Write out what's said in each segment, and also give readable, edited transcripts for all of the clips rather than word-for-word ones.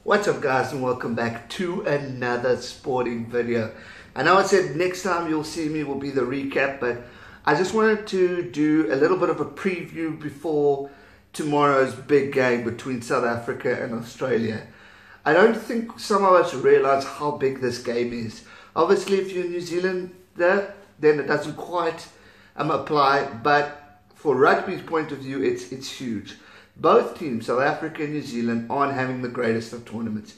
What's up guys, and welcome back to another sporting video. I know I said next time you'll see me will be the recap, but I just wanted to do a little bit of a preview before tomorrow's big game between South Africa and Australia. I don't think some of us realize how big this game is. Obviously if you're New Zealander, then it doesn't quite apply, but for rugby's point of view it's huge. Both teams, South Africa and New Zealand, aren't having the greatest of tournaments,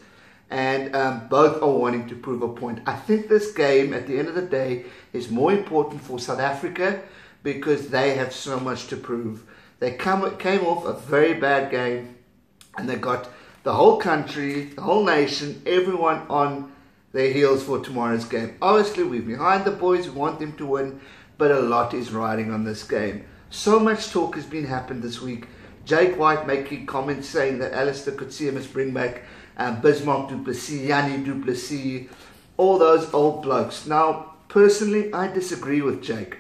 and both are wanting to prove a point. I think this game, at the end of the day, is more important for South Africa because they have so much to prove. They came off a very bad game, and they got the whole country, the whole nation, everyone on their heels for tomorrow's game. Obviously, we're behind the boys, we want them to win, but a lot is riding on this game. So much talk has been happened this week. Jake White making comments saying that Alistair could see him as bring back Bismarck du Plessis, Yanni du Plessis, all those old blokes. Now, personally, I disagree with Jake.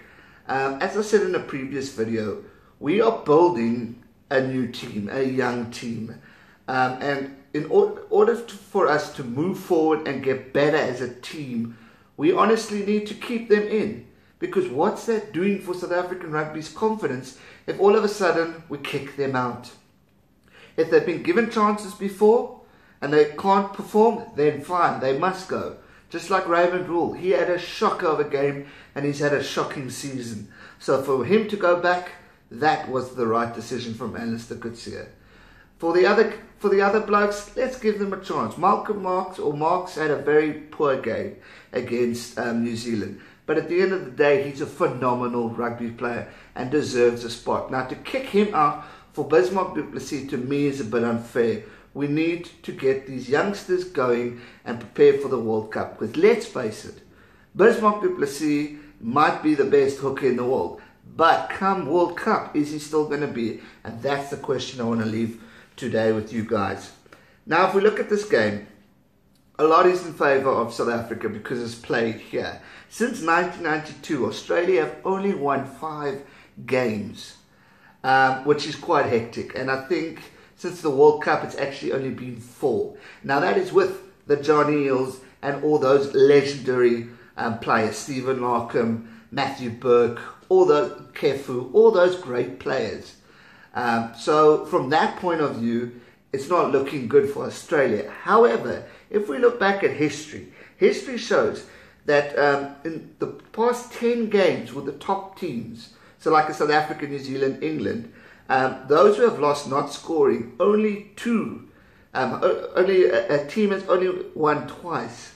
As I said in a previous video, we are building a new team, a young team. And in order for us to move forward and get better as a team, we honestly need to keep them in. Because what's that doing for South African rugby's confidence if all of a sudden we kick them out? If they've been given chances before and they can't perform, then fine, they must go. Just like Raymond Rule, he had a shocker of a game and he's had a shocking season. So for him to go back, that was the right decision from Alistair Coetzee. For the other blokes, let's give them a chance. Malcolm Marx had a very poor game against New Zealand. But at the end of the day, he's a phenomenal rugby player and deserves a spot. Now, to kick him out for Bismarck du Plessis, to me, is a bit unfair. We need to get these youngsters going and prepare for the World Cup. Because let's face it, Bismarck du Plessis might be the best hooker in the world. But come World Cup, is he still going to be? And that's the question I want to leave today with you guys. Now, if we look at this game, a lot is in favour of South Africa because it's played here. Since 1992, Australia have only won 5 games, which is quite hectic. And I think since the World Cup, it's actually only been 4. Now that is with the John Eales and all those legendary players, Stephen Larkham, Matthew Burke, all those Kefu, all those great players. So from that point of view, it's not looking good for Australia. However, if we look back at history, history shows that in the past 10 games with the top teams, so like South Africa, New Zealand, England, those who have lost not scoring, only a team has only won twice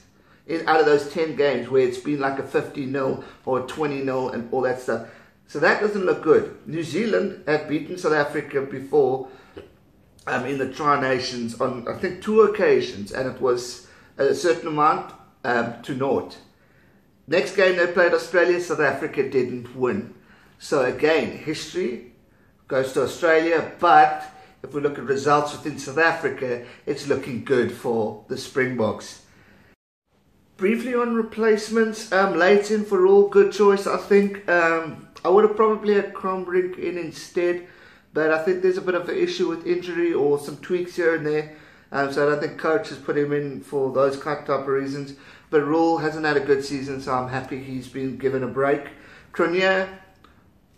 out of those 10 games where it's been like a 50-0 or a 20-0 and all that stuff. So that doesn't look good. New Zealand have beaten South Africa before in the Tri-Nations on, I think, 2 occasions, and it was a certain amount to 0. Next game they played Australia, South Africa didn't win. So again, history goes to Australia, but if we look at results within South Africa, it's looking good for the Springboks. Briefly on replacements, Leighton for all, good choice, I think. I would have probably had Crombrink in instead, but I think there's a bit of an issue with injury or some tweaks here and there. So I don't think coach has put him in for those type of reasons. But Rule hasn't had a good season, so I'm happy he's been given a break. Cronje,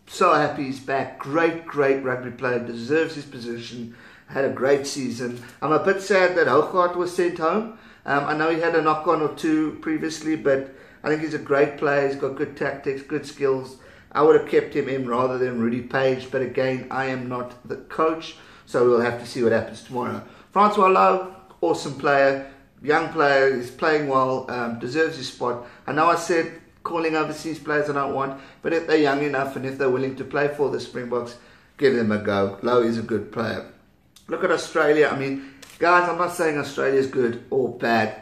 so happy he's back. Great rugby player, deserves his position. Had a great season. I'm a bit sad that Hougaard was sent home. I know he had a knock-on or 2 previously, but I think he's a great player. He's got good tactics, good skills. I would have kept him in rather than Rudy Page, but again, I am not the coach, so we'll have to see what happens tomorrow. Francois Lowe, awesome player, young player, he's playing well, deserves his spot. I know I said calling overseas players I don't want, but if they're young enough and if they're willing to play for the Springboks, give them a go. Lowe is a good player. Look at Australia. I mean, guys, I'm not saying Australia is good or bad.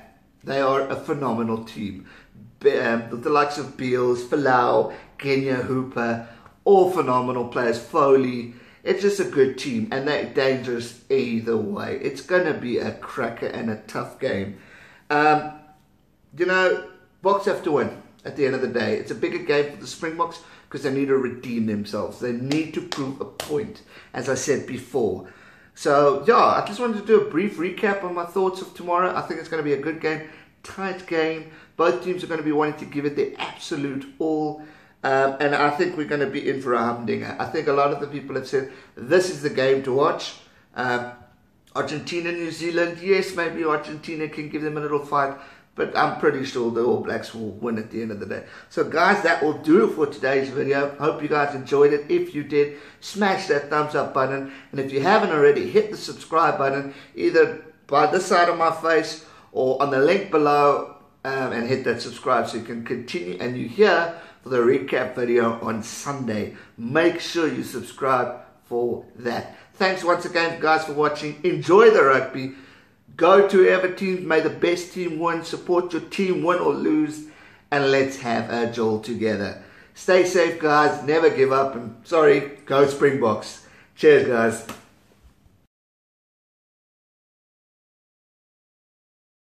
They are a phenomenal team. The likes of Beals, Falau, Kenya, Hooper, all phenomenal players, Foley. It's just a good team, and they're dangerous either way. It's going to be a cracker and a tough game. You know, Boks have to win at the end of the day. It's a bigger game for the Springboks because they need to redeem themselves. They need to prove a point, as I said before. So yeah, I just wanted to do a brief recap on my thoughts of tomorrow. I think it's going to be a good game, tight game. Both teams are going to be wanting to give it their absolute all. And I think we're going to be in for a humdinger. I think a lot of the people have said this is the game to watch. Argentina, New Zealand, yes, maybe Argentina can give them a little fight, but I'm pretty sure the All Blacks will win at the end of the day. So guys, that will do it for today's video. Hope you guys enjoyed it. If you did, smash that thumbs up button. And if you haven't already, hit the subscribe button, either by this side of my face or on the link below, and hit that subscribe so you can continue. And you're here for the recap video on Sunday. Make sure you subscribe for that. Thanks once again, guys, for watching. Enjoy the rugby. Go to whoever team, may the best team win. Support your team, win or lose, and let's have a jol together. Stay safe, guys. Never give up. And sorry, go Springboks. Cheers, guys.